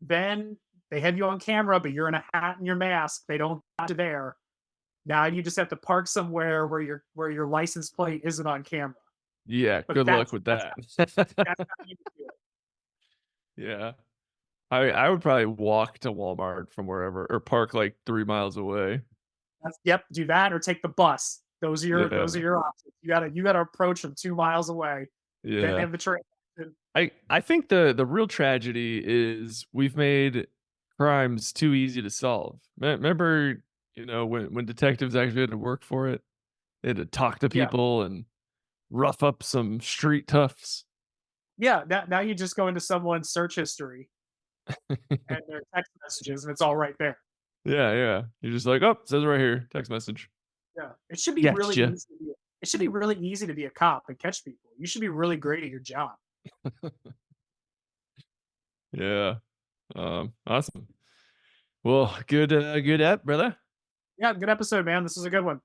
then they have you on camera, but you're in a hat and your mask. They don't got you there. Now you just have to park somewhere where your license plate isn't on camera. yeah, But good luck with that. that's how you do it. Yeah. I would probably walk to Walmart from wherever or park, like, 3 miles away. Yep, do that or take the bus. Those are Yeah, your options. You gotta approach them 2 miles away. Then yeah. have the train. I think the real tragedy is we've made crimes too easy to solve. Remember, when detectives actually had to work for it? They had to talk to Yeah. people and rough up some street toughs. Yeah, now you just go into someone's search history and their text messages, and it's all right there. Yeah, yeah. You're just like, "Oh, says right here, text message. Yeah, it should be really Gotcha." easy. It should be really easy to be a cop and catch people. You should be really great at your job. Yeah. Awesome. Well, good app, brother. Yeah, good episode, man. This is a good one.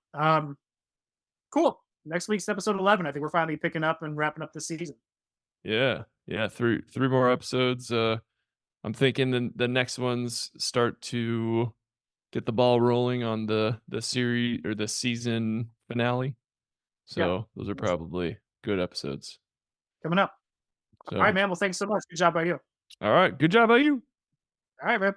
Cool. next week's episode 11. I think we're finally picking up and wrapping up the season. Yeah. Yeah, 3 more episodes. I'm thinking the next ones start to get the ball rolling on the series or the season finale. Yeah, So, those are probably good episodes. coming up. All right, So, man. Well, thanks so much. Good job by you. all right, good job by you. All right, man.